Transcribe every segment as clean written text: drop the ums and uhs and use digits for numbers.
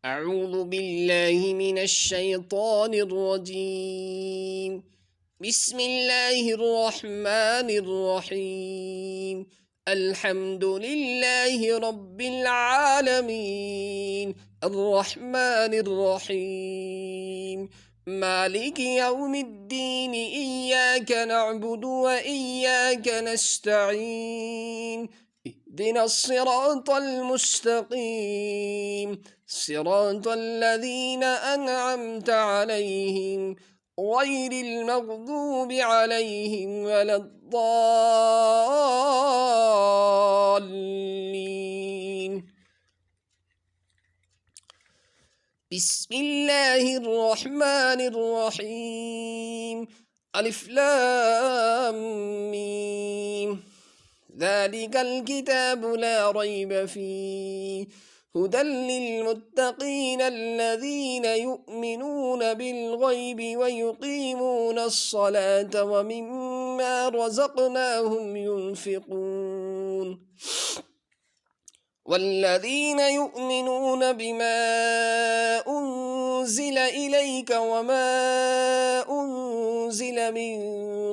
أعوذ بالله من الشيطان الرجيم. بسم الله الرحمن الرحيم. الحمد لله رب العالمين الرحمن الرحيم مالك يوم الدين إياك نعبد وإياك نستعين اهدنا الصراط المستقيم صراط الذين أنعمت عليهم غير المغضوب عليهم ولا الضالين. بسم الله الرحمن الرحيم. ألف لام ميم. ذلك الكتاب لا ريب فيه هدى للمتقين الذين يؤمنون بالغيب ويقيمون الصلاة ومما رزقناهم ينفقون. والذين يؤمنون بما أنزل إليك وما أنزل من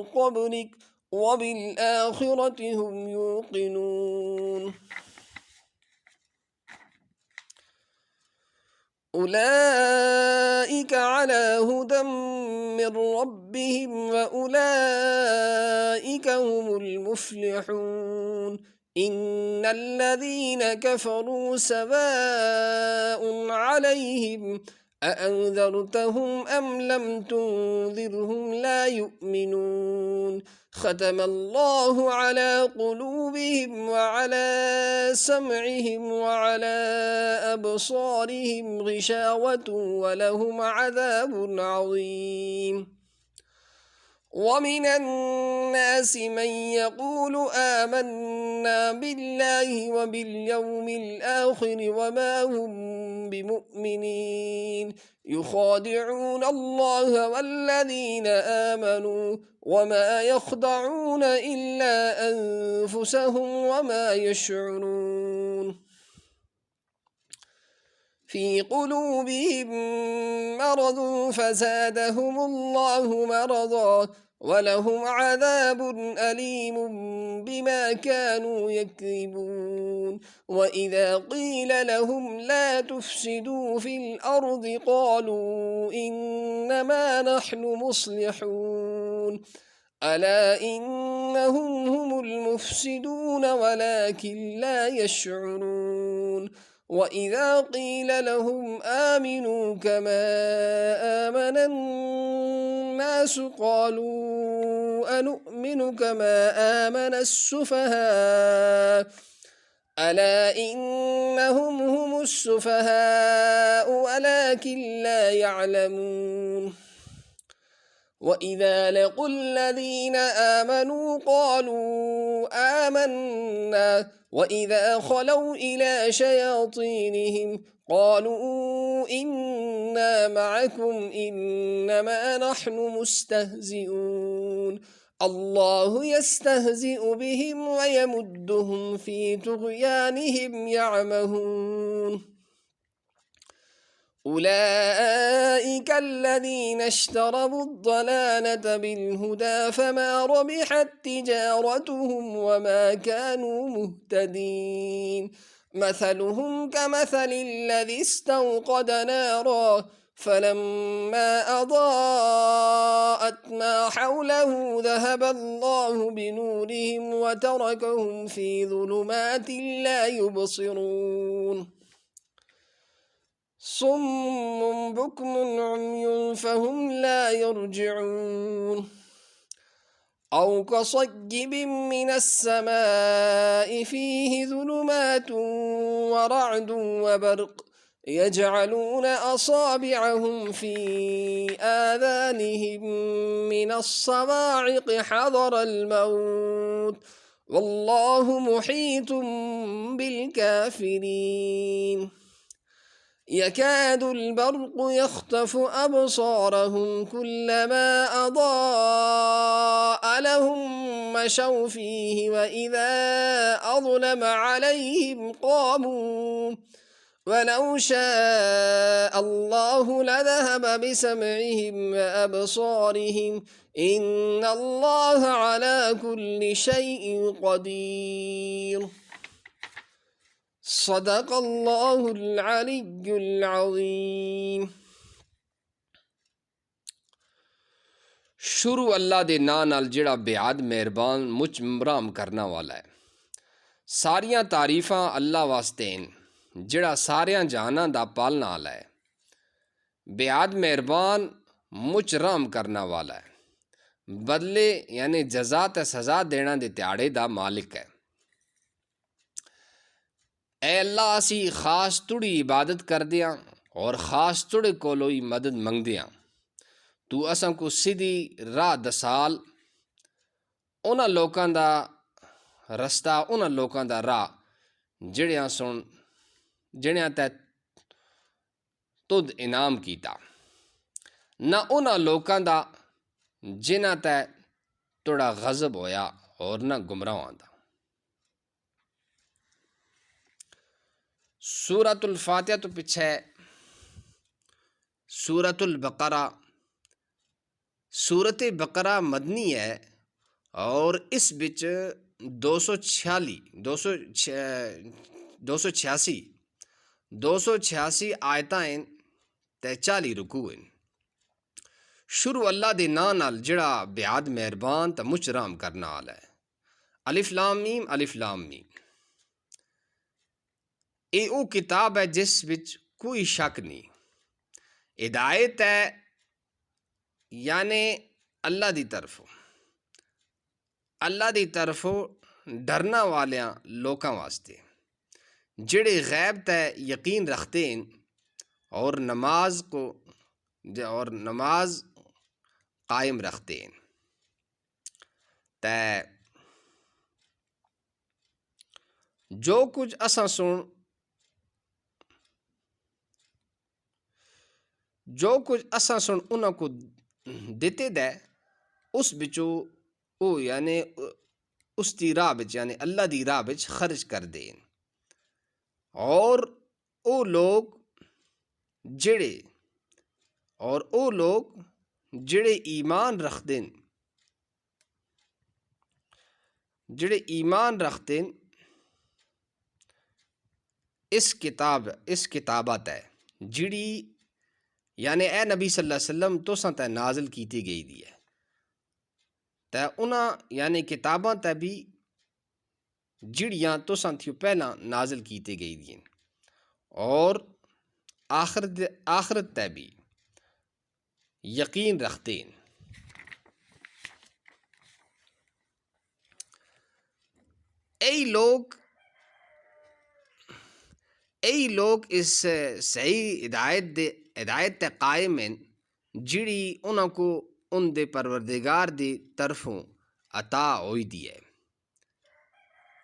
قبلك وبالآخرة هم يوقنون. أولئك على هدى من ربهم وأولئك هم المفلحون. إن الذين كفروا سواء عليهم أأنذرتهم أم لم تنذرهم لا يؤمنون. ختم الله على قلوبهم وعلى سمعهم وعلى أبصارهم غشاوة ولهم عذاب عظيم. ومن الناس من يقول آمنا بالله وباليوم الآخر وما هم بمؤمنين يخادعون الله والذين آمنوا وما يخدعون إلا أنفسهم وما يشعرون. في قلوبهم مرض فزادهم الله مرضا ولهم عذاب أليم بما كانوا يكذبون. وإذا قيل لهم لا تفسدوا في الأرض قالوا إنما نحن مصلحون. ألا إنهم هم المفسدون ولكن لا يشعرون. وإذا قيل لهم آمنوا كما آمن الناس قالوا أنؤمن كما آمن السفهاء. ألا إنهم هم السفهاء ولكن لا يعلمون. وإذا لقوا الذين آمنوا قالوا آمنا وإذا خلوا إلى شياطينهم قالوا إنا معكم إنما نحن مستهزئون. الله يستهزئ بهم ويمدهم في طغيانهم يعمهون. أولئك الذين اشتروا الضلالة بالهدى فما ربحت تجارتهم وما كانوا مهتدين. مثلهم كمثل الذي استوقد نارا فلما أضاءت ما حوله ذهب الله بنورهم وتركهم في ظلمات لا يبصرون. صم بكم عمي فهم لا يرجعون. أو كصيب من السماء فيه ظلمات ورعد وبرق يجعلون أصابعهم في آذانهم من الصواعق حذر الموت والله محيط بالكافرين. يكاد البرق يخطف أبصارهم كلما أضاء لهم مشوا فيه وإذا أظلم عليهم قاموا وَلَوْ شَاءَ اللَّهُ لَذَهَبَ بِسَمْعِهِمْ وَأَبْصَارِهِمْ إِنَّ اللَّهَ عَلَى كُلِّ شَيْءٍ قَدِيرٌ صدق اللہ العلی العظیم۔ شروع اللہ دے ناں نال جڑا بےحد مہربان مچ مرام کرنا والا ہے۔ ساریاں تعریفاں اللہ واسطے ہیں جڑا ساریاں جہاناں دا پالنا والا ہے، بےحد مہربان مچ رحم کرنا والا ہے، بدلے یعنی جزا تے سزا دینا دے تیاڑے دا مالک ہے۔ اے اللہ اسی خاص تڑی عبادت کردیاں اور خاص تڑے کولوئی مدد منگدیاں، تو اساں کو سیدھی راہ دسال، انہاں لوکاں دا رستہ، انہاں لوکاں دا راہ جڑیاں تے تد انعام کیتا، نہ انہاں لوکاں دا جنہاں تے تڑا غضب ہویا اور نہ گمراہاں دا۔ سورۃ الفاتحہ تو پیچھے سورۃ البقرہ، سورۃ بقرہ مدنی ہے اور اس بچ 286 آیتاں ہیں تے 40 رکوع ہیں۔ شروع اللہ دے ناں نال جڑا بےحد مہربان تے مچ رحم کرنا والا ہے۔ الف لام میم، الف لام میم۔ اے او کتاب ہے جس وچ کوئی شک نہیں، ہدایت ہے یعنی اللہ دی طرفوں ڈرنا والیاں لوکاں واسطے جڑے غیب تے یقین رکھتے ہیں اور نماز قائم رکھتے ہیں تے جو کچھ اساں سن انہاں کو دیتے دے اس بچو او یعنی اس دی راہ بچ یعنی اللہ دی راہ بچ خرچ کر دیں، اور او لوگ جڑے ایمان رکھتے اس کتابت ہے جڑی یعنی اے نبی صلی اللہ علیہ وسلم تساں تے نازل کیتی گئی دی ہے، تے انہاں یعنی کتاباں تے بھی جڑیاں تساں تھیو پہلاں نازل کیتی گئی دی ہیں، اور آخرت تے بھی یقین رکھتے ہیں۔ ای لوگ اس صحیح ہدایت تے قائم ہیں جڑی انہاں کو ان دے پروردگار دی طرفوں عطا ہوئی دی ہے۔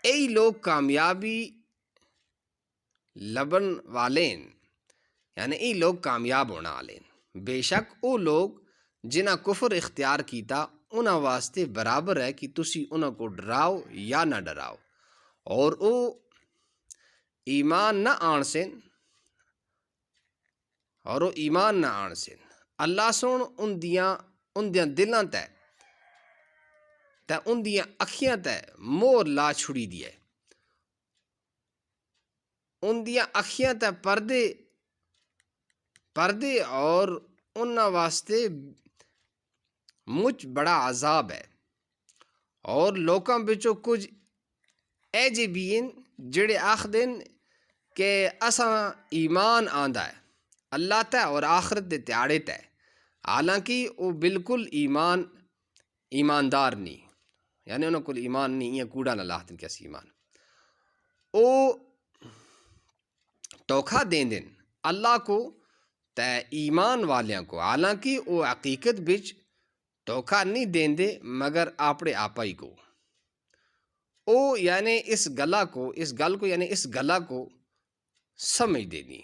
ای لوگ کامیابی لبن والے ہیں یعنی ای لوگ کامیاب ہونا والے ہیں۔ بے شک او لوگ جنہاں کفر اختیار کیتا انہاں واسطے برابر ہے کہ تسی انہاں کو ڈراؤ یا نہ ڈراؤ، اور او ایمان نہ آن سن اللہ سن ان دیاں دلاں تے ان دیاں اکھیاں تے مور لا چھڑی دی ہے، ان دیاں اکھیاں تے پردے اور انہاں واسطے مچ بڑا عذاب ہے۔ اور لوکاں بچوں کچھ اے جے بھی ہیں جڑے آکھدن کہ اساں ایمان آندا ہے اللہ تے اور آخرت دے تیاڑے تے، حالانکہ وہ بالکل ایماندار نہیں، یعنی انہاں کول ایمان نہیں، یہ کوڑا نہ لاہدن کیسی ایمان، او دھوکھا دین اللہ کو تے ایمان والیاں کو، حالانکہ وہ حقیقت بچ دھوکھا نہیں دیندے مگر اپنے آپا ہی کو۔ او یعنی اس گلا کو سمجھ دینی،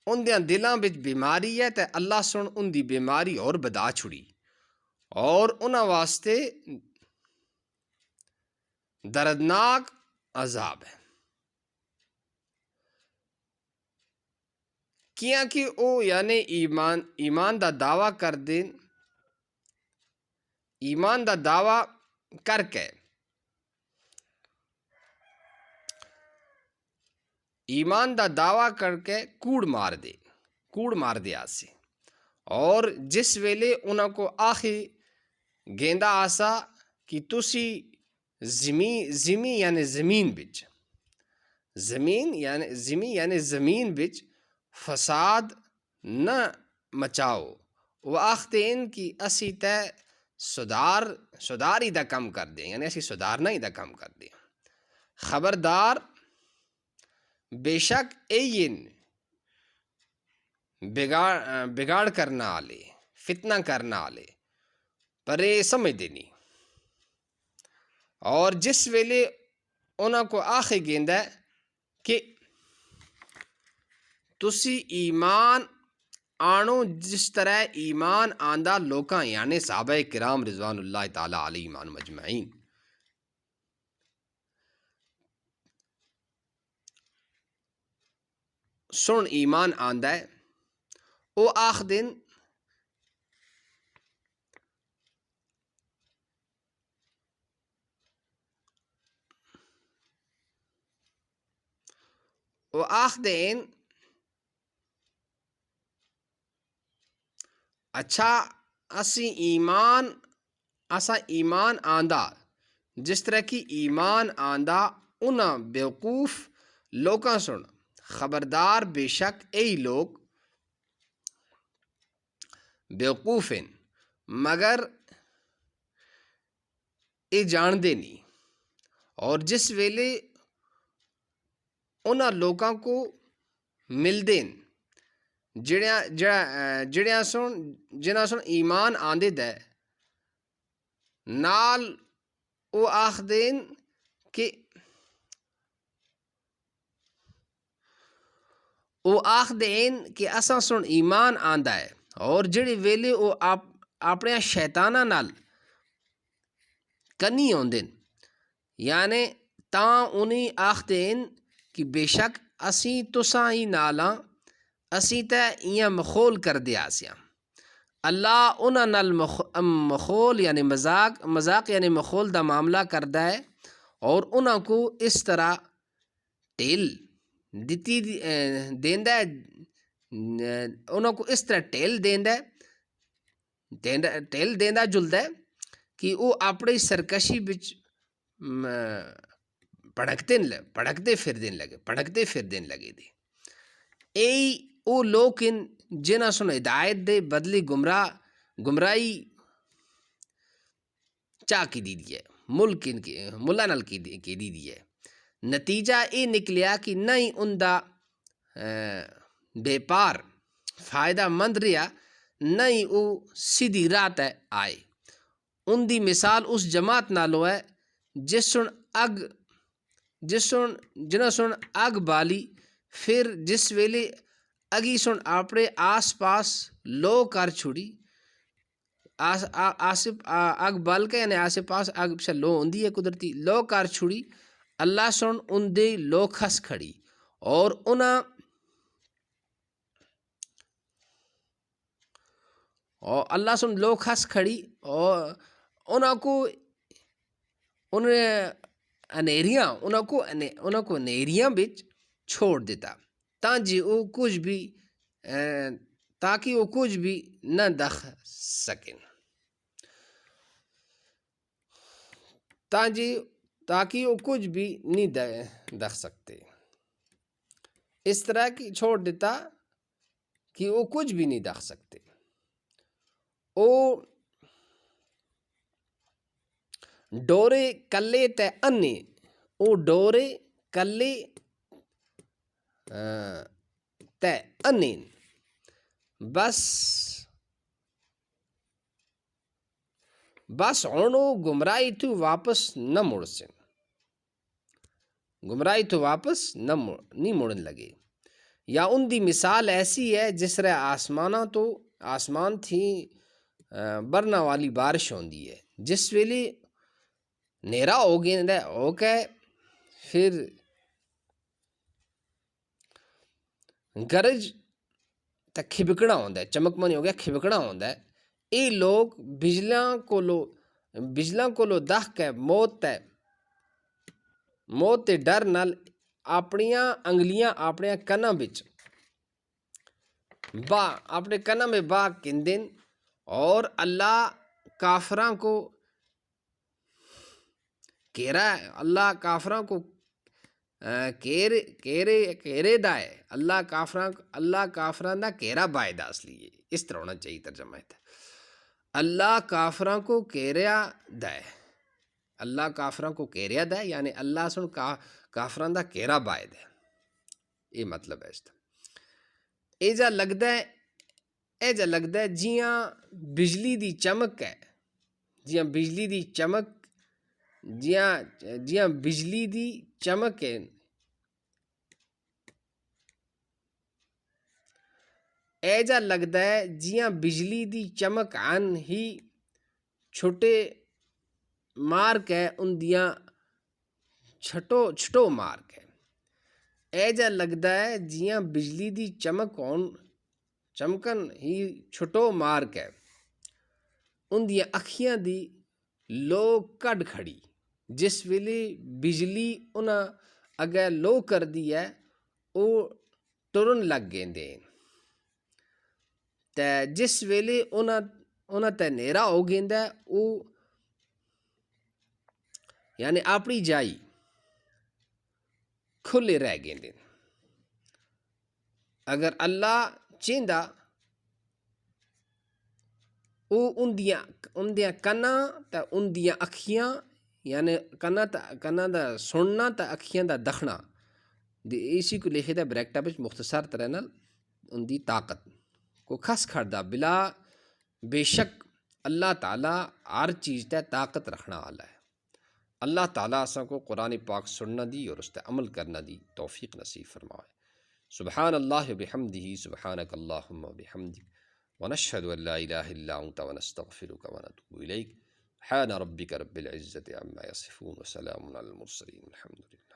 ان دیاں دلاں بچ بیماری ہے تے اللہ سن ان دی بیماری اور بدا چھڑی، اور انہاں واسطے دردناک عذاب ہے۔ کیا کہ او یعنی ایمان دا دعویٰ کر دین، ایمان دا دعویٰ کر کے ایمان دا دعویٰ کر کے کوڑ مار دے آسے، اور جس ویلے انہاں کو آخی گیندا آسا کہ تسی زمین یعنی زمین بچ فساد نہ مچاؤ، وہ آختے ہیں کہ اسی تے سدار ہی دا کم کر دیں، یعنی اسی سدارنا ہی دا کم کر دیں۔ خبردار بے شک این بگاڑ کرنا آلے، فتنہ کرنا آلے پرے سمجھ دینی، اور جس ویلے انہاں کو آخے گیندا ہے کہ تسی ایمان آنو جس طرح ایمان آندہ لوکاں یعنی صحابہ کرام رضوان اللہ تعالی علیہم اجمعین۔ سن ایمان آندہ ہے او آخ دن اچھا اسا ایمان آندہ جس طرح کی ایمان آندہ انہاں بیوقوف لوکاں سن، خبردار بے شک ای لوگ بیوقوف ہیں مگر اے جان دے نہیں، اور جس ویلے انہاں لوکاں کو مل دین جنہاں سن ایمان آندے دے نال او آخ دین کہ اساں سن ایمان آندا ہے، اور جڑے ویلے او اپنے شیطاناں نال کنی ہوندے یعنی تاں انہیں آخ دین کہ بے شک اسی تساں ہی نالاں اسی تے ایاں مخول کر دے آسیاں۔ اللہ انہاں نال مخول یعنی مذاق یعنی مخول دا معاملہ کردا ہے، اور انہاں کو اس طرح ٹیل دیندا ہے، انہاں کو اس طرح ٹیل دیندا جلدا ہے کہ وہ اپنی سرکشی بچ پڑکتے پھر دین لگے دے۔ ای او لوگ ان جنہاں سن ہدایت دے بدلی گمراہی چاہ کی دی ہے، ملا نال کی دی ہے۔ نتیجہ اے نکلیا کہ نہ ہی ان دا بے پار فائدہ مند رہا، نہ ہی او سیدھی راہ تے آئے۔ ان دی مثال اس جماعت نالو ہے جنہاں سن اگ بالی، پھر جس ویلے اگی سن اپنے آس پاس لو کر چھڑی، اگ بال کے یعنی آس پاس اگ پچھا لو ہوندی ہے قدرتی، لو کر چھڑی، اللہ سن ان دے لو کھس کھڑی، اور اللہ سن لو کھس کھڑی، اور انہاں کو انیریاں بچ چھوڑ دیتا تاکہ وہ کچھ بھی نہ دکھ سکیں، تاکہ وہ کچھ بھی نہیں دکھ سکتے۔ اس طرح کی چھوڑ دیتا کہ وہ کچھ بھی نہیں دکھ سکتے۔ او ڈورے کلے تے انے، او ڈورے کلے تے انے، بس ہن او گمراہی تو واپس نہ مڑ سن، نہیں مڑن لگے۔ یا ان دی مثال ایسی ہے جس طرح آسمان تھی برنا والی بارش ہوندی ہے، جس ویلے نیرا ہو کے پھر گرج تے کھبکنا ہوندا ہے، چمکنا نہیں ہو گیا کھبکنا ہوندا ہے۔ اے لوگ بجلاں کولو دہ کے موت تے ڈر نال اپنیاں انگلیاں اپنے کناں وچ اپنے کناں میں کندن، اور اللہ کافراں کو کیرا ہے، اللہ کافراں کو کیرے دا ہے، اللہ کافراں دا کیرا بائے دا، اصلی اس طرح ہونا چاہیے ترجمہ ہے۔ اللہ کافراں کو کیریا دا ہے، اللہ کافراں کو کیریا دا ہے، یعنی اللہ سن کافراں دا کیرا بائے دا ہے، یہ مطلب ہے اس کا۔ ایجا لگدا ہے جیاں بجلی دی چمک ہے، جیاں بجلی دی چمک ہے، ایجا لگدا ہے جیاں بجلی دی چمک عن ہی چھوٹے مارک ہے، ان دیاں چھٹو مارک ہے۔ ایجا لگدا ہے جیاں بجلی دی چمکن ہی چھٹو مارک ہے، ان دیاں اکھیاں دی لو کڈ کھڑی، جس ویلے بجلی انہاں اگے لو کر دی ہے او ٹرن لگ گیندے، تے جس ویلے انہاں تے نیرا ہو گیندا ہے او یعنی اپنی جائی کھلے رہ گیندے۔ اگر اللہ چیندا او ان دیاں کناں تے ان دیاں اکھیاں، یعنی کناں دا سننا تے اکھیاں دا دکھنا، اسی کو لکھے دا بریکٹا وچ مختصر طرح نال ان دی طاقت کو کھس کھڑدا، بلا بے شک اللہ تعالیٰ ہر چیز تے طاقت رکھنا والا ہے۔ اللہ تعالیٰ اساں کو قرآن پاک سننا دی اور اس تے عمل کرنا دی توفیق نصیب فرمائے۔ سبحان اللہ بحمدہ، سبحانک اللہم بحمدک، ونشہد ان لا الہ الا انت ونستغفرک ونتوب الیک۔ سبحان ربک رب العزۃ عما یصفون وسلام علی المرسلین، الحمد للہ۔